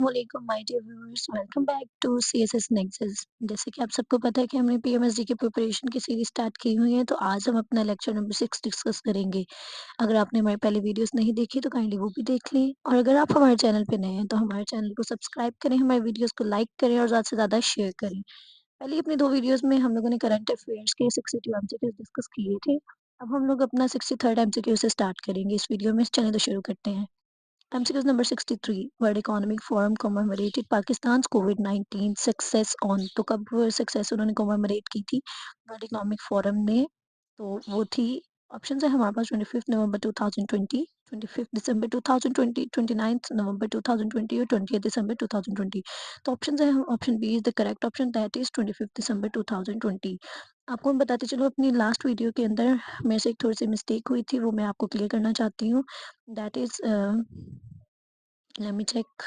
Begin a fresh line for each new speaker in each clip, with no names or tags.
वालेकुम my dear viewers, welcome back to CSS nexus. जैसे कि आप सबको पता है कि हमने पीएमएसडी की प्रिपरेशन की सीरीज स्टार्ट की हुई है, तो आज हम अपना लेक्चर नंबर 6 डिस्कस करेंगे। अगर आपने हमारी पहले वीडियोस नहीं देखी तो काइंडली वो भी देख लें, और अगर आप हमारे चैनल पे नए हैं तो हमारे चैनल को सब्सक्राइब करें, हमारे वीडियोस को लाइक करें और ज़्यादा से ज़्यादा शेयर करें। पहले अपनी 2 वीडियोस में हम लोगों ने करंट अफेयर्स के 62 एमसीक्यूज डिस्कस किए थे। अब हम लोग अपना 63rd एमसीक्यू से स्टार्ट करेंगे इस वीडियो में। चलिए तो शुरू करते हैं। MCQ number 63, World Economic Forum commemorated Pakistan's COVID-19 success on। तो कब सक्सेस उन्होंने कॉमेमोरेट की थी वर्ल्ड इकोनॉमिक फोरम ने? तो वो थी, ऑप्शन है हमारे पास 25 नवंबर 2020, 25 दिसंबर 2020, 29 नवंबर 2020 और 20 दिसंबर 2020। तो ऑप्शन है, option B is the correct option, that is 25 December 2020। आपको हम बताते चलो, अपनी लास्ट वीडियो के अंदर मेरे से एक थोड़ी सी मिस्टेक हुई थी, वो मैं आपको क्लियर करना चाहती हूँ। That is let me check.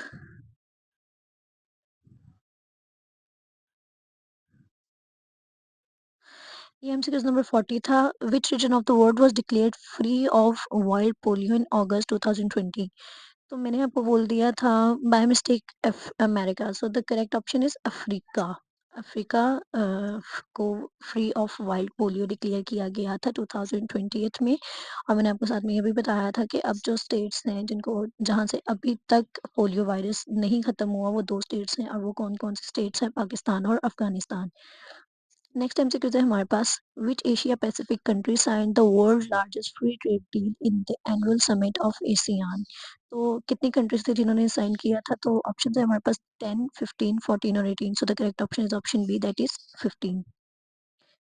ये एमसीक्यूज नंबर 40 था। Which region of the world was declared free of wild polio in August 2020? तो मैंने आपको बोल दिया था by mistake America, so the correct option is Africa. Africa को free of wild polio declare किया गया था 2020 में। और मैंने आपको साथ में ये भी बताया था कि अब जो स्टेट्स हैं जिनको, जहाँ से अभी तक पोलियो वायरस नहीं खत्म हुआ, वो 2 स्टेट्स हैं, और वो कौन कौन से स्टेट्स हैं? पाकिस्तान और अफगानिस्तान। नेक्स्ट एमसीक्यू है हमारे पास, which Asia Pacific country sign the world largest free trade deal in the annual summit of ASEAN? तो कितनी कंट्रीज थे जिन्होंने साइन किया था? तो ऑप्शन है हमारे पास 10, 15, 14 और 18। So the correct option is option B, that is 15।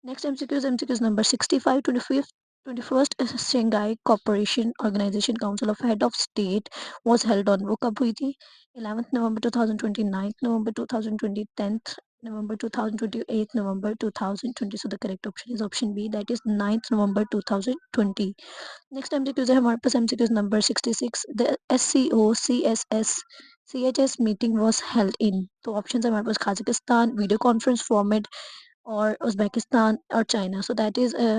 Next MCQs number 65, 25, 21st Shanghai Cooperation Organization Council of Head of State was held on। वो कब हुई थी? 11th November 2020, 9th November 2020, 10th November 2020, 8th November 2020। So the correct option is option B, that is 9th November 2020। Next MCQs है हमारे पास, MCQs number 66, the SCO CSS CHS meeting was held in. तो option है हमारे पास Tajikistan, video conference format, or Uzbekistan or China. So that is a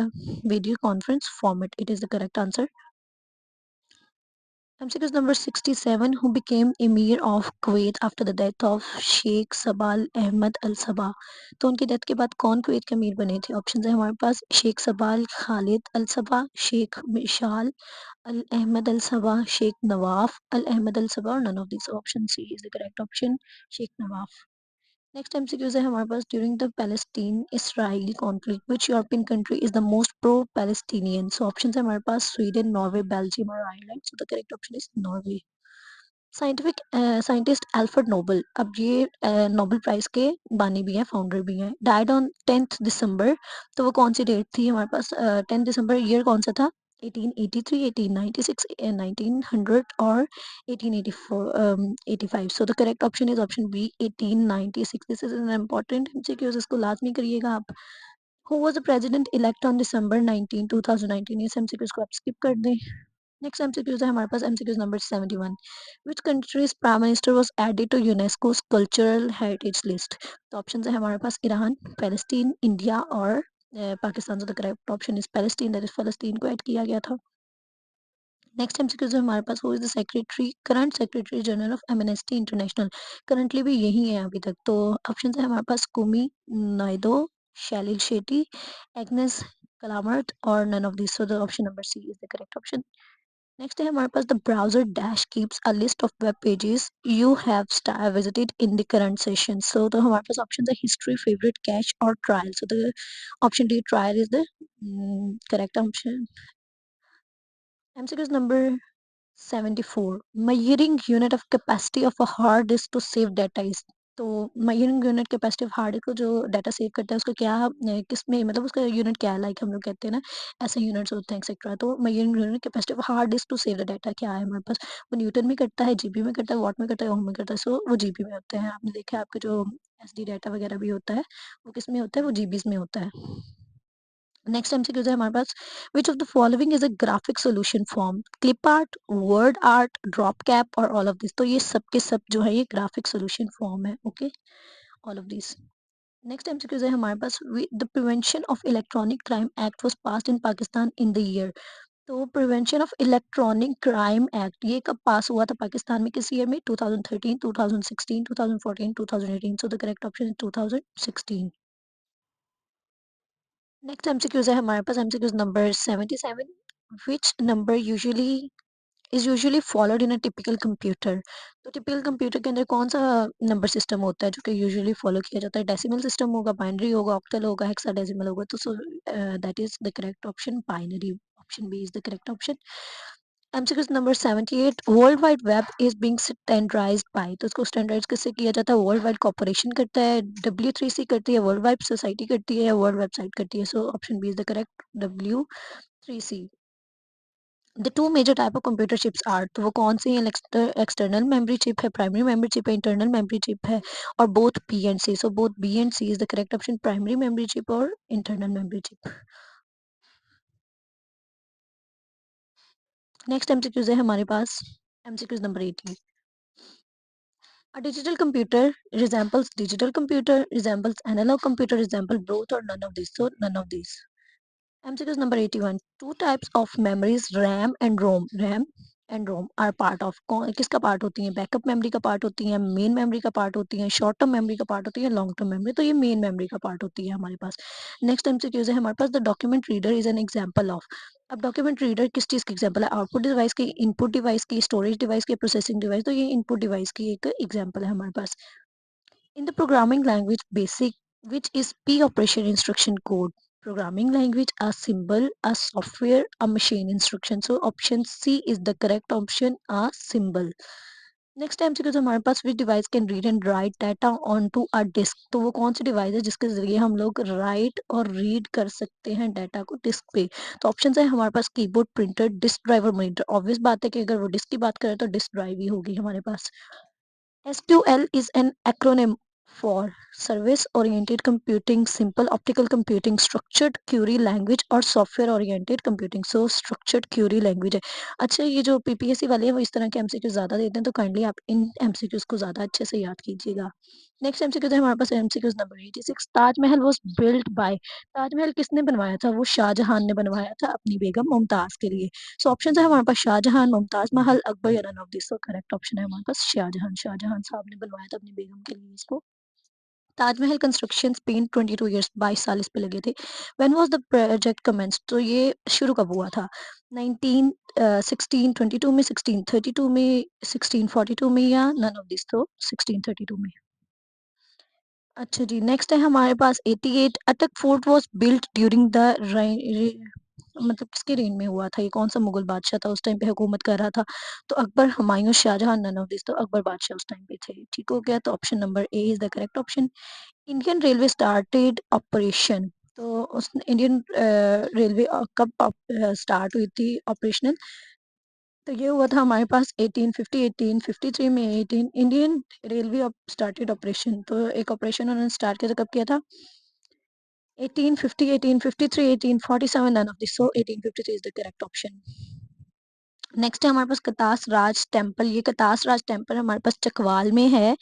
video conference format. It is the correct answer. MCQ number 67, who became Emir of Kuwait after the death of Sheikh Sabal Ahmed Al Sabah? तो उनकी death के बाद कौन Kuwait के अमीर बने थे? Option है हमारे पास शेख सबाल खालिद अल सबा, शेख मिशाल अल अहमद अल सबा, शेख नवाफ अल अहमद अल सबा, और none of this. Option C is the correct option, Sheikh Nawaf. Next MCQs है हमारे पास, during the Palestine Israeli conflict which European country is the most pro Palestinian? So option है हमारे पास Sweden, Norway, Belgium और Ireland. So the correct option is Norway. Scientific scientist Alfred Nobel, अब ये Nobel prize के बानी भी हैं, फाउंडर भी हैं, डाइड ऑन 10th दिसंबर। तो वो कौन सी डेट थी हमारे पास? 10 दिसंबर ईयर कौन सा था? 1883, 1896, 1900 और 1884, 85। So the correct option is option B, 1896। This is an important MCQs, इसको लाजमी करिएगा आप। Who was the president elect on December 19, 2019? इस एमसीक्यूज को आप स्किप कर दें। नेक्स्ट एमसीक्यूज है हमारे पास, MCQs number 71, which countries prime minister was added to UNESCO's cultural heritage list? तो ऑप्शन है हमारे पास ईरान, पैलेस्टीन, इंडिया और पाकिस्तान। तो the correct option is Palestine, that is फलस्तीन को ऐड किया गया था। नेक्स्ट एमसीक्यूज है हमारे पास, who is the secretary, current secretary general of Amnesty International? Currently भी यही है अभी तक। तो ऑप्शन है हमारे पास कुमी नायडो, शैलिल शेट्टी, एग्नेस कलामर्ट, और none of this. So the option number C is the correct option. Next है हमारे पास, the browser dash keeps a list of web pages you have visited in the current session. So तो हमारे पास option है history, favourite, cache और trial. So the option D, trial, is the correct option. MCQs number 74, measuring unit of capacity of a hard disk to save data is? तो measuring unit capacity of hard disk को जो data save करता है उसको क्या किस में, मतलब उसका यूनिट क्या है? लाइक हम लोग कहते हैं ना, ऐसे यूनिट्स होते हैं एक्सेट्रा। तो measuring unit capacity of hard disk to save the data क्या है हमारे पास? वो न्यूटन में करता है, जीबी में करता है, वॉट में करता है, ओम में करता है। सो वो जीबी में होते हैं। आपने देखा है आपके जो एसडी डाटा वगैरह भी होता है, वो किस में होता है? वो जीबीज में होता है। नेक्स्ट एमसीक्यू है हमारे पास, which of the following is a graphic solution form? Clip art, word art, drop cap और ऑल ऑफ दिस। तो ये सब के सब जो है ये ग्राफिक सॉल्यूशन फॉर्म है। Okay, all of this. Next MCQ है हमारे पास, the prevention of electronic crime act was passed in Pakistan in the year? तो prevention of electronic crime act ये कब पास हुआ था पाकिस्तान में, किस ईयर में? 2013, 2016, 2014, 2018। So the correct option is 2016। Next MCQs है हमारे पास, MCQs number 77। Which number usually is usually followed in a typical computer. तो टिपिकल कंप्यूटर के अंदर कौन सा नंबर सिस्टम होता है जो कि यूजुअली फॉलो किया जाता है? डेसिमल सिस्टम होगा, बाइनरी होगा, ऑक्टल होगा, हेक्साडेसिमल होगा। तो so that is the correct option, binary. Option B is the correct option. MCQs number 78। World wide web is being standardized by. तो इसको स्टैंडर्डाइज किससे किया जाता है? वर्ल्ड वाइड कॉर्पोरेशन करता है, W3C करती है, वर्ल्ड वाइड सोसाइटी करती है, या वर्ल्ड वेबसाइट करती है। So option B is the correct, W3C। The two major type of computer chips are. तो वो कौन सी है? एक्सटर्नल मेमोरी चिप है, प्राइमरी मेमोरी चिप है, इंटरनल मेमोरी चिप है, और both B and C. So both B and C is the correct option, primary memory chip और internal memory chip. Next MCQs है हमारे पास, MCQs number 18। A digital computer resembles digital computer, resembles analog computer, resemble both, or none of these. So none of these. MCQ number 81. Two types of memories, RAM and ROM. RAM and ROM are part of, कौन किसका part होती है? Backup memory का part होती है, main memory का part होती है, शॉर्ट टर्म मेमोरी का पार्ट होती है, लॉन्ग टर्म मेमोरी। तो ये मेन मेमोरी का पार्ट होती है हमारे पास। नेक्स्ट एमसीक्यूज है हमारे पास, the document reader is an example of. अब डॉक्यूमेंट रीडर किस चीज की एग्जांपल है? आउटपुट डिवाइस की, इनपुट डिवाइस की, स्टोरेज डिवाइस की, प्रोसेसिंग डिवाइस। तो ये इनपुट डिवाइस की एक एग्जांपल है हमारे पास। In the programming language BASIC, which is P operation instruction code. Programming language, a symbol, a software, a machine instruction. So option C is the correct option, a symbol. Next time से हमारे पास which device can read and write data on to a disk. तो वो कौन सी device है जिसके जरिए हम लोग राइट और रीड कर सकते हैं डाटा को डिस्क पे? तो ऑप्शन है हमारे पास, keyboard, printer, disk driver, monitor. Obvious बात है कि अगर वो डिस्क की बात करें तो डिस्क ड्राइव ही होगी हमारे पास। SQL is an acronym for Service Oriented Computing, Simple Optical Computing, Structured Query Language और Software Oriented Computing. So Structured Query Language है। अच्छा, ये जो PPSC वाले हैं वो इस तरह के MCQ ज़्यादा देते हैं, तो काइंडली आप इन MCQs को ज़्यादा अच्छे से याद कीजिएगा। नेक्स्ट MCQ है हमारे पास, MCQ number 86। Taj Mahal was built by. Taj Mahal किसने बनवाया था? वो शाहजहां ने बनवाया था अपनी बेगम मुमताज के लिए। सो ऑप्शन है हमारे पास, शाहजहां, मुमताज महल, अकबर, या नन ऑफ दिस। तो करेक्ट ऑप्शन है हमारे पास शाहजहां। शाहजहां साहब ने बनवाया था अपनी बेगम के लिए इसको। ताजमहल कंस्ट्रक्शन स्पेन 22 ईयर्स, 22 साल इस पे लगे थे। When was the project commence. तो ये शुरू कब हुआ था? 19 1622 में, 1632 में, 1642 में, या नन ऑफ दिस। तो 1632 में। अच्छा जी, नेक्स्ट है हमारे पास 88। अटक fort was built during the मतलब किसके रेन में हुआ था? ये कौन सा मुगल बादशाह था उस टाइम पे हुकूमत कर रहा था? तो Akbar, Humayun, Shahjahan, none of this. तो अकबर बादशाह उस टाइम पे थे। ठीक हो गया, तो option number A is the correct option. Indian railway started operation. तो उस इंडियन रेलवे कब स्टार्ट हुई थी ऑपरेशनल? तो ये हुआ था हमारे पास 1850, 1853 में। 18 इंडियन रेलवे स्टार्टेड ऑपरेशन। तो एक ऑपरेशन उन्होंने स्टार्ट किया था, कब किया था? 1850, 1853, 1847, none of this. So 1853 is the correct option. Next है हमारे पास कतास राज टेम्पल। ये कतास राज टेम्पल हमारे पास चकवाल में है,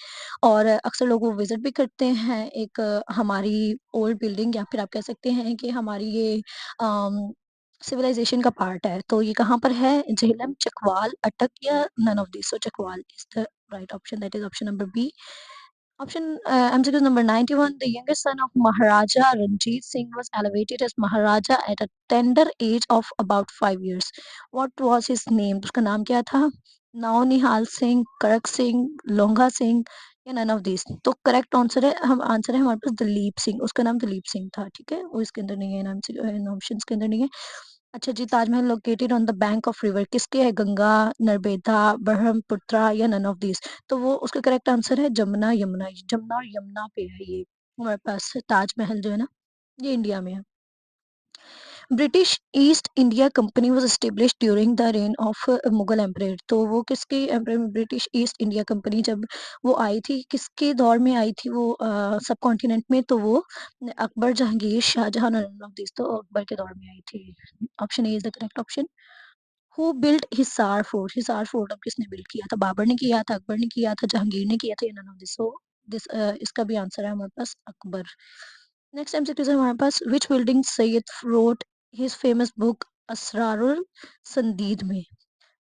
और अक्सर लोग वो विजिट भी करते हैं। एक हमारी ओल्ड बिल्डिंग, या फिर आप कह सकते हैं कि हमारी ये सिविलाइजेशन का पार्ट है। तो ये कहाँ पर है? झेलम, चकवाल, अटक, या none of this. So Chakwal is the right option, that is option number B. Option MCQ number 91. The youngest son of Maharaja Ranjit Singh was elevated as Maharaja at a tender age of about 5 years. What was his name? उसका नाम क्या था? नाओ निहाल सिंह, कड़क सिंह, लोंगा सिंह, या none of this. तो correct answer है, हम आंसर है हमारे पास दलीप सिंह। उसका नाम दलीप सिंह था। ठीक है, वो इसके अंदर नहीं है, नाम से इन ऑप्शन के अंदर नहीं है। अच्छा जी, Taj Mahal located on the bank of river किसके है? गंगा, नर्मदा, ब्रह्मपुत्रा, या नन ऑफ दिस। तो वो उसका करेक्ट आंसर है जमुना, यमुना। जमुना और यमुना पे है ये हमारे पास ताजमहल जो है ना, ये इंडिया में है। British east India company was established during the rain of Mughal emperor. तो वो किसके एम्परर में ब्रिटिश ईस्ट इंडिया कंपनी जब वो आई थी, किसके दौर में आई थी वो सब कॉन्टिनेंट में? तो वो Akbar, Jahangir, Shahjahan, none of this. तो अकबर के दौर में आई थी। Option A is the correct option. Who built Hisar fort. Hisar fort अब किसने बिल्ड किया था? बाबर ने किया था, अकबर ने किया था, जहांगीर ने किया था, या none of this. So this इसका भी आंसर है हमारे पास अकबर। नेक्स्ट एमसीक्यू है हमारे पास, which building Syed wrote his famous book Asrarul Sanadid में।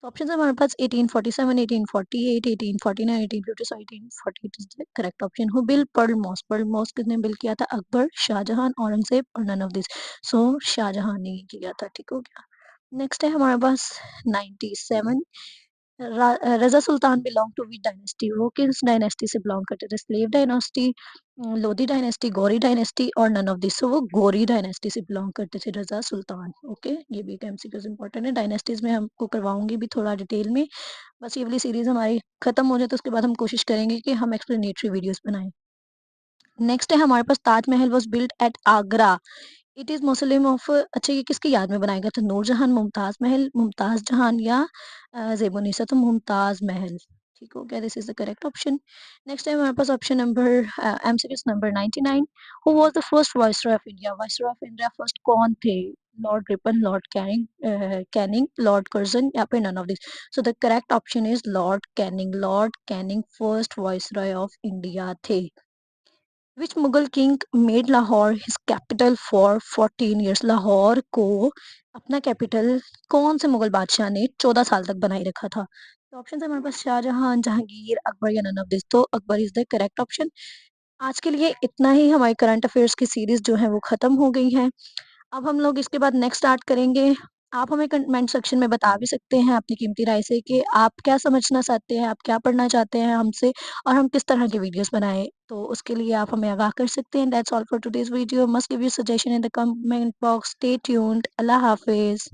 तो ऑप्शन है हमारे पास 1847, 1848, 1849, 1850, 1848 is the correct option. Who built pearl mosque किसने बिल किया था? अकबर, शाहजहां, औरंगजेब और none of this. So Shahjahan ने ही किया था। ठीक हो गया। नेक्स्ट है हमारे पास 97। रजा सुल्तान बिलोंग टू विच डायनेस्टी? वो किस डायनेस्टी से बिलोंग करते थे? Slave dynasty, Lodhi dynasty, Gauri dynasty और नन ऑफ दिस। सो वो गौरी डायनेस्टी से बिलोंग करते थे रजा सुल्तान। ओके, ये भी एक एमसीक्यूज इंपॉर्टेंट है। डायनेस्टीज में हमको करवाऊंगी भी थोड़ा डिटेल में। बस ये वाली सीरीज हमारी खत्म हो जाए तो उसके बाद हम कोशिश करेंगे कि हम एक्सप्लेनेटरी वीडियोस बनाएं। नेक्स्ट है हमारे पास Taj Mahal was built at Agra. It is mausoleum of, अच्छा ये किसकी याद में बनाया गया था? नूरजहां, मुमताज महल, मुमताज जहान या जेबुनिसा? तो मुमताज महल। ठीक हो गया, this is the correct option. Next है हमारे पास option number MCQs number 99। Who was the first viceroy of India? Viceroy of India first कौन थे? Lord Ripon, Lord Canning, Lord Curzon या फिर none of this. So the correct option is Lord Canning. Lord Canning first viceroy of India थे। Which Mughal king made Lahore his capital for 14 years? Lahore को अपना capital कौन से मुगल बादशाह ने 14 साल तक बनाए रखा था? तो ऑप्शन है हमारे पास शाहजहां, जहांगीर, अकबर या नन ऑफ दिस। तो Akbar is the correct option. आज के लिए इतना ही। हमारी करंट अफेयर्स की सीरीज जो है वो खत्म हो गई है। अब हम लोग इसके बाद नेक्स्ट स्टार्ट करेंगे। आप हमें कमेंट सेक्शन में बता भी सकते हैं अपनी कीमती राय से कि आप क्या समझना चाहते हैं, आप क्या पढ़ना चाहते हैं हमसे, और हम किस तरह की वीडियोस बनाएं। तो उसके लिए आप हमें आगाह कर सकते हैं। That's all for today's video. Must give you suggestion in the comment box. Stay tuned. Allah Hafiz.